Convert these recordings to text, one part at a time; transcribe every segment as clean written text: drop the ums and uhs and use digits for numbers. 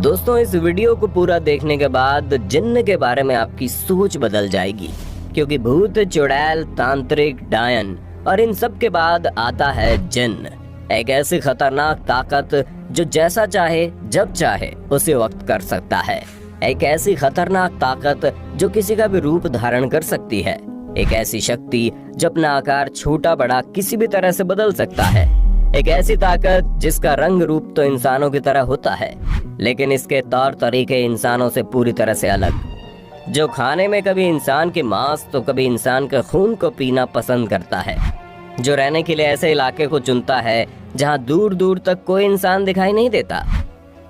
दोस्तों, इस वीडियो को पूरा देखने के बाद जिन्न के बारे में आपकी सोच बदल जाएगी, क्योंकि भूत, चुड़ैल, तांत्रिक, डायन और इन सब के बाद आता है जिन्न। एक ऐसी खतरनाक ताकत जो जैसा चाहे जब चाहे उसी वक्त कर सकता है। एक ऐसी खतरनाक ताकत जो किसी का भी रूप धारण कर सकती है। एक ऐसी शक्ति जो अपना आकार छोटा बड़ा किसी भी तरह से बदल सकता है। एक ऐसी ताकत जिसका रंग रूप तो इंसानों की तरह होता है, लेकिन इसके तौर तरीके इंसानों से पूरी तरह से अलग। जो खाने में कभी इंसान के मांस तो कभी इंसान के खून को पीना पसंद करता है। जो रहने के लिए ऐसे इलाके को चुनता है जहां दूर दूर तक कोई इंसान दिखाई नहीं देता।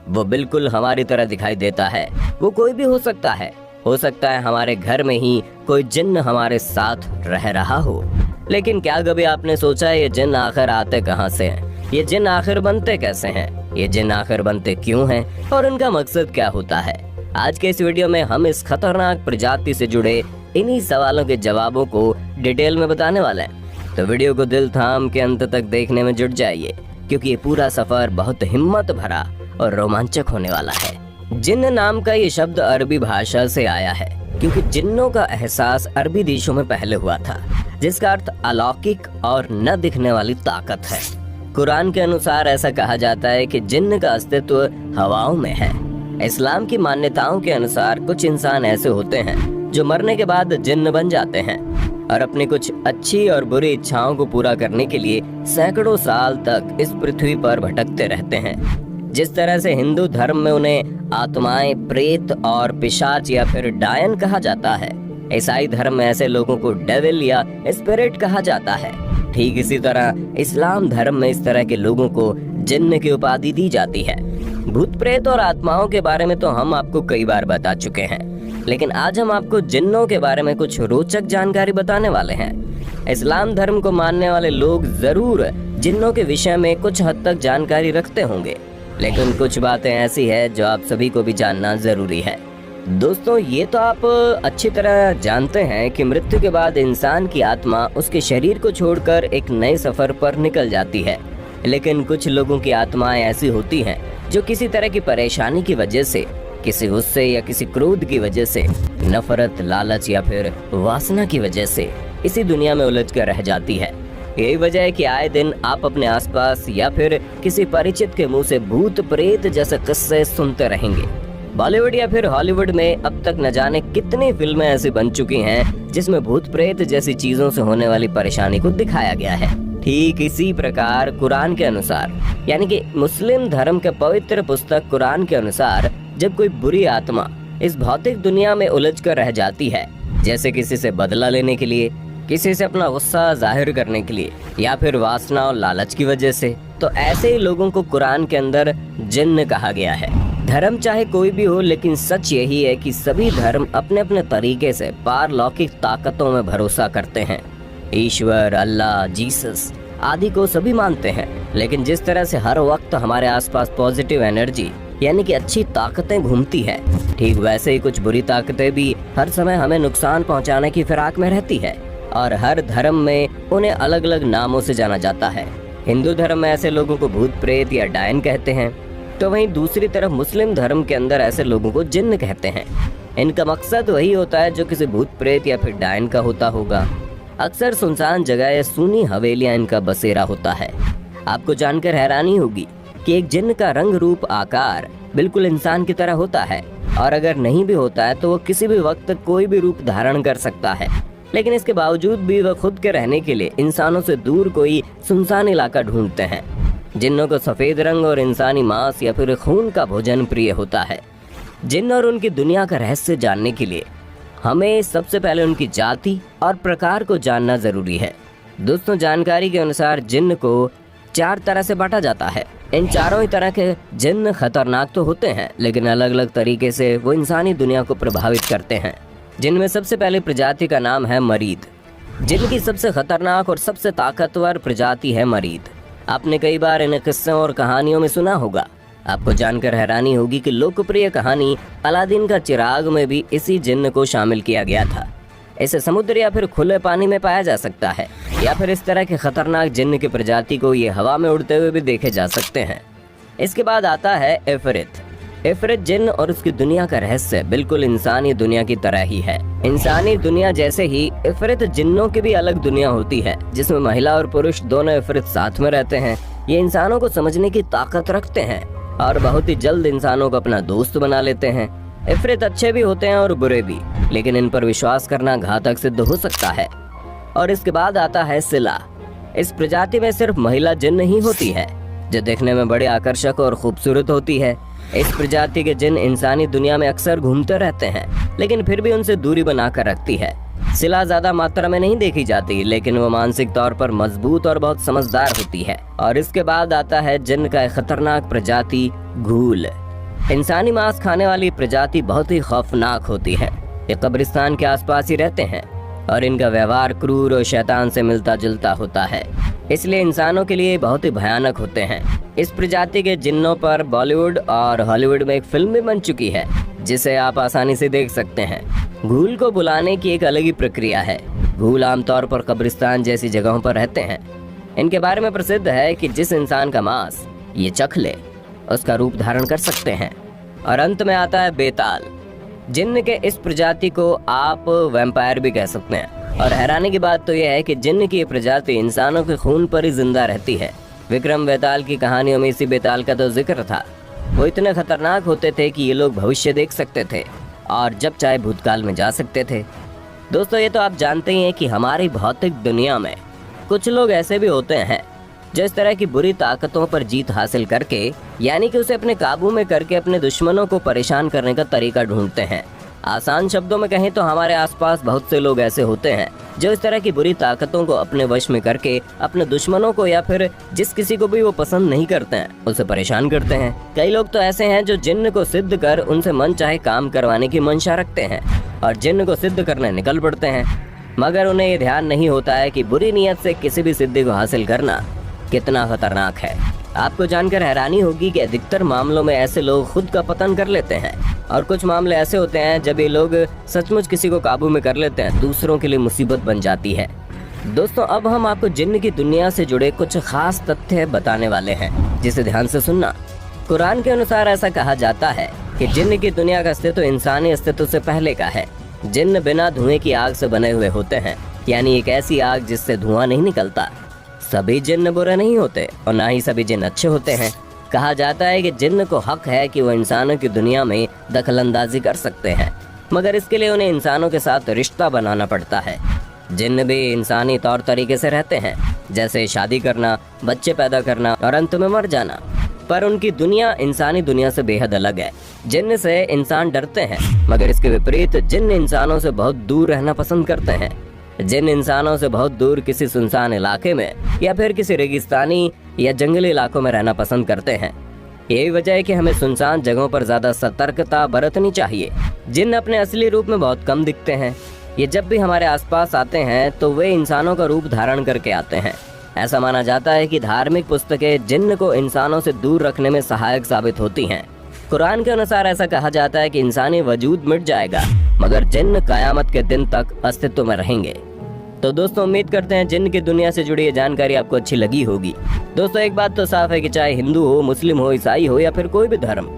वो बिल्कुल हमारी तरह दिखाई देता है। वो कोई भी हो सकता है हमारे घर में ही कोई जिन्न हमारे साथ रह रहा हो। लेकिन क्या कभी आपने सोचा ये जिन्न आखिर आते कहाँ से हैं? ये जिन्न आखिर बनते कैसे हैं? ये जिन्न आखिर बनते क्यों हैं? और उनका मकसद क्या होता है? आज के इस वीडियो में हम इस खतरनाक प्रजाति से जुड़े इन्हीं सवालों के जवाबों को डिटेल में बताने वाले हैं। तो वीडियो को दिल थाम के अंत तक देखने में जुट जाइए, क्योंकि ये पूरा सफर बहुत हिम्मत भरा और रोमांचक होने वाला है। जिन्न नाम का ये शब्द अरबी भाषा से आया है, क्योंकि जिन्नों का एहसास अरबी देशों में पहले हुआ था, जिसका अर्थ अलौकिक और न दिखने वाली ताकत है। कुरान के अनुसार ऐसा कहा जाता है कि जिन्न का अस्तित्व हवाओं में है। इस्लाम की मान्यताओं के अनुसार कुछ इंसान ऐसे होते हैं जो मरने के बाद जिन्न बन जाते हैं और अपनी कुछ अच्छी और बुरी इच्छाओं को पूरा करने के लिए सैकड़ों साल तक इस पृथ्वी पर भटकते रहते हैं। जिस तरह से हिंदू धर्म में उन्हें आत्माएं, प्रेत और पिशाच या फिर डायन कहा जाता है, ईसाई धर्म में ऐसे लोगों को डेविल या स्पिरिट कहा जाता है। ठीक इसी तरह इस्लाम धर्म में इस तरह के लोगों को जिन्न की उपाधि दी जाती है। भूत प्रेत और आत्माओं के बारे में तो हम आपको कई बार बता चुके हैं, लेकिन आज हम आपको जिन्नों के बारे में कुछ रोचक जानकारी बताने वाले हैं। इस्लाम धर्म को मानने वाले लोग जरूर जिन्नों के विषय में कुछ हद तक जानकारी रखते होंगे, लेकिन कुछ बातें ऐसी है जो आप सभी को भी जानना जरूरी है। दोस्तों, ये तो आप अच्छी तरह जानते हैं कि मृत्यु के बाद इंसान की आत्मा उसके शरीर को छोड़कर एक नए सफर पर निकल जाती है, लेकिन कुछ लोगों की आत्माएं ऐसी होती हैं जो किसी तरह की परेशानी की वजह से, किसी गुस्से या किसी क्रोध की वजह से, नफरत, लालच या फिर वासना की वजह से इसी दुनिया में उलझ कर रह जाती है। यही वजह है कि आए दिन आप अपने आसपास या फिर किसी परिचित के मुंह से भूत प्रेत जैसे किस्से सुनते रहेंगे। बॉलीवुड या फिर हॉलीवुड में अब तक न जाने कितनी फिल्में ऐसी बन चुकी हैं जिसमें भूत प्रेत जैसी चीजों से होने वाली परेशानी को दिखाया गया है। ठीक इसी प्रकार कुरान के अनुसार, यानी कि मुस्लिम धर्म के पवित्र पुस्तक कुरान के अनुसार, जब कोई बुरी आत्मा इस भौतिक दुनिया में उलझ कर रह जाती है, जैसे किसी से बदला लेने के लिए, किसी से अपना गुस्सा जाहिर करने के लिए या फिर वासना और लालच की वजह से, तो ऐसे ही लोगों को कुरान के अंदर जिन्न कहा गया है। धर्म चाहे कोई भी हो, लेकिन सच यही है कि सभी धर्म अपने अपने तरीके से पारलौकिक ताकतों में भरोसा करते हैं। ईश्वर, अल्लाह, जीसस आदि को सभी मानते हैं, लेकिन जिस तरह से हर वक्त हमारे आसपास पॉजिटिव एनर्जी यानी कि अच्छी ताकतें घूमती है, ठीक वैसे ही कुछ बुरी ताकतें भी हर समय हमें नुकसान पहुंचाने की फिराक में रहती है, और हर धर्म में उन्हें अलग अलग नामों से जाना जाता है। हिंदू धर्म में ऐसे लोगों को भूत प्रेत या डायन कहते हैं, तो वहीं दूसरी तरफ मुस्लिम धर्म के अंदर ऐसे लोगों को जिन्न कहते हैं। इनका मकसद वही होता है जो किसी भूत प्रेत या फिर डायन का होता होगा। अक्सर सुनसान जगह या सूनी हवेलियां इनका बसेरा होता है। आपको जानकर हैरानी होगी कि एक जिन्न का रंग रूप आकार बिल्कुल इंसान की तरह होता है, और अगर नहीं भी होता है तो वो किसी भी वक्त कोई भी रूप धारण कर सकता है। लेकिन इसके बावजूद भी वह खुद के रहने के लिए इंसानों से दूर कोई सुनसान इलाका ढूंढते हैं। जिन्नों को सफेद रंग और इंसानी मांस या फिर खून का भोजन प्रिय होता है। जिन्न और उनकी दुनिया का रहस्य जानने के लिए हमें सबसे पहले उनकी जाति और प्रकार को जानना जरूरी है। दोस्तों, जानकारी के अनुसार जिन्न को 4 तरह से बांटा जाता है। इन चारों ही तरह के जिन्न खतरनाक तो होते हैं, लेकिन अलग अलग तरीके से वो इंसानी दुनिया को प्रभावित करते हैं। जिनमें सबसे पहले प्रजाति का नाम है मरीद। जिनकी सबसे खतरनाक और सबसे ताकतवर प्रजाति है मरीद। आपने कई बार इन किस्सों और कहानियों में सुना होगा। आपको जानकर हैरानी होगी कि लोकप्रिय कहानी अलादीन का चिराग में भी इसी जिन्न को शामिल किया गया था। इसे समुद्र या फिर खुले पानी में पाया जा सकता है, या फिर इस तरह के खतरनाक जिन्न की प्रजाति को ये हवा में उड़ते हुए भी देखे जा सकते हैं। इसके बाद आता है इफरित। इफरित जिन और उसकी दुनिया का रहस्य बिल्कुल इंसानी दुनिया की तरह ही है। इंसानी दुनिया जैसे ही इफरित जिन्नों की भी अलग दुनिया होती है, जिसमें महिला और पुरुष दोनों इफरित साथ में रहते हैं। ये इंसानों को समझने की ताकत रखते हैं और बहुत ही जल्द इंसानों को अपना दोस्त बना लेते हैं। इफरित अच्छे भी होते हैं और बुरे भी, लेकिन इन पर विश्वास करना घातक सिद्ध हो सकता है। और इसके बाद आता है सिला। इस प्रजाति में सिर्फ महिला जिन्न ही होती है, जो देखने में बड़े आकर्षक और खूबसूरत होती है। इस प्रजाति के जिन इंसानी दुनिया में अक्सर घूमते रहते हैं, लेकिन फिर भी उनसे दूरी बनाकर रखती है। सिला ज्यादा मात्रा में नहीं देखी जाती, लेकिन वो मानसिक तौर पर मजबूत और बहुत समझदार होती है। और इसके बाद आता है जिन्न का एक खतरनाक प्रजाति घूल। इंसानी मांस खाने वाली प्रजाति बहुत ही खौफनाक होती है। ये कब्रिस्तान के आसपास ही रहते हैं और इनका व्यवहार क्रूर और शैतान से मिलता जुलता होता है, इसलिए इंसानों के लिए बहुत ही भयानक होते हैं। इस प्रजाति के जिन्नों पर बॉलीवुड और हॉलीवुड में एक फिल्म भी बन चुकी है, जिसे आप आसानी से देख सकते हैं। घूल को बुलाने की एक अलग ही प्रक्रिया है। घूल आमतौर पर कब्रिस्तान जैसी जगहों पर रहते हैं। इनके बारे में प्रसिद्ध है कि जिस इंसान का मांस ये चख ले, उसका रूप धारण कर सकते हैं। और अंत में आता है बेताल। जिन्न के इस प्रजाति को आप वैम्पायर भी कह सकते हैं। और हैरानी की बात तो यह है कि जिन्न की ये प्रजाति इंसानों के खून पर ही जिंदा रहती है। विक्रम बेताल की कहानियों में इसी बेताल का तो जिक्र था। वो इतने खतरनाक होते थे कि ये लोग भविष्य देख सकते थे और जब चाहे भूतकाल में जा सकते थे। दोस्तों, ये तो आप जानते ही हैं कि हमारी भौतिक दुनिया में कुछ लोग ऐसे भी होते हैं जो इस तरह की बुरी ताकतों पर जीत हासिल करके, यानी कि उसे अपने काबू में करके अपने दुश्मनों को परेशान करने का तरीका ढूंढते हैं। आसान शब्दों में कहें तो हमारे आसपास बहुत से लोग ऐसे होते हैं जो इस तरह की बुरी ताकतों को अपने वश में करके अपने दुश्मनों को या फिर जिस किसी को भी वो पसंद नहीं करते हैं उसे परेशान करते हैं। कई लोग तो ऐसे हैं जो जिन्न को सिद्ध कर उनसे मन चाहे काम करवाने की मंशा रखते हैं और जिन्न को सिद्ध करने निकल पड़ते हैं, मगर उन्हें ये ध्यान नहीं होता है कि बुरी नीयत से किसी भी सिद्धि को हासिल करना कितना खतरनाक है। आपको जानकर हैरानी होगी कि अधिकतर मामलों में ऐसे लोग खुद का पतन कर लेते हैं और कुछ मामले ऐसे होते हैं जब ये लोग सचमुच किसी को काबू में कर लेते हैं, दूसरों के लिए मुसीबत बन जाती है। दोस्तों, अब हम आपको जिन्न की दुनिया से जुड़े कुछ खास तथ्य बताने वाले हैं, जिसे ध्यान से सुनना। कुरान के अनुसार ऐसा कहा जाता है कि जिन्न की दुनिया का अस्तित्व इंसानी अस्तित्व से पहले का है। जिन्न बिना धुएं की आग से बने हुए होते हैं, यानी एक ऐसी आग जिससे धुआं नहीं निकलता। सभी जिन्न बुरे नहीं होते और ना ही सभी जिन्न अच्छे होते हैं। कहा जाता है कि जिन्न को हक है कि वो इंसानों की दुनिया में दखलंदाजी कर सकते हैं, मगर इसके लिए उन्हें इंसानों के साथ रिश्ता बनाना पड़ता है। जिन्न भी इंसानी तौर तरीके से रहते हैं, जैसे शादी करना, बच्चे पैदा करना और अंत में मर जाना, पर उनकी दुनिया इंसानी दुनिया से बेहद अलग है। जिन्न से इंसान डरते हैं, मगर इसके विपरीत जिन्न इंसानों से बहुत दूर रहना पसंद करते हैं। जिन्न इंसानों से बहुत दूर किसी सुनसान इलाके में या फिर किसी रेगिस्तानी या जंगली इलाकों में रहना पसंद करते हैं। यही वजह है कि हमें सुनसान जगहों पर ज्यादा सतर्कता बरतनी चाहिए। जिन्न अपने असली रूप में बहुत कम दिखते हैं। ये जब भी हमारे आसपास आते हैं तो वे इंसानों का रूप धारण करके आते हैं। ऐसा माना जाता है कि धार्मिक पुस्तकें जिन्न को इंसानों से दूर रखने में सहायक साबित होती हैं। कुरान के अनुसार ऐसा कहा जाता है कि इंसानी वजूद मिट जाएगा, मगर जिन्न कयामत के दिन तक अस्तित्व में रहेंगे। तो दोस्तों, उम्मीद करते हैं जिन्न की दुनिया से जुड़ी ये जानकारी आपको अच्छी लगी होगी। दोस्तों, एक बात तो साफ है कि चाहे हिंदू हो, मुस्लिम हो, ईसाई हो या फिर कोई भी धर्म,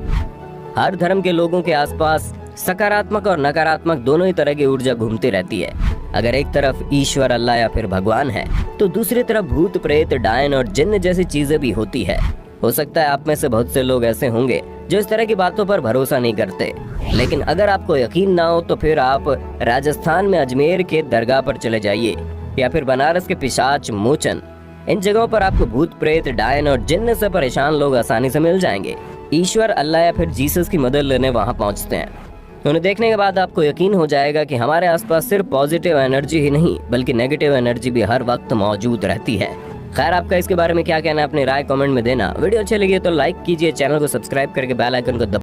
हर धर्म के लोगों के आसपास सकारात्मक और नकारात्मक दोनों ही तरह की ऊर्जा घूमती रहती है। अगर एक तरफ ईश्वर, अल्लाह या फिर भगवान है, तो दूसरी तरफ भूत प्रेत, डायन और जिन्न जैसी चीजें भी होती है। हो सकता है आप में से बहुत से लोग ऐसे होंगे जो इस तरह की बातों पर भरोसा नहीं करते, लेकिन अगर आपको यकीन ना हो तो फिर आप राजस्थान में अजमेर के दरगाह पर चले जाइए या फिर बनारस के पिशाच मोचन। इन जगहों पर आपको भूत प्रेत, डायन और जिन्न से परेशान लोग आसानी से मिल जाएंगे। ईश्वर, अल्लाह या फिर जीसस की मदद लेने वहाँ पहुँचते हैं। उन्हें देखने के बाद आपको यकीन हो जाएगा कि हमारे आसपास सिर्फ पॉजिटिव एनर्जी ही नहीं बल्कि नेगेटिव एनर्जी भी हर वक्त मौजूद रहती है। खैर, आपका इसके बारे में क्या कहना है, अपनी राय कमेंट में देना। वीडियो अच्छी लगी तो लाइक कीजिए, चैनल को सब्सक्राइब करके बेल आइकन को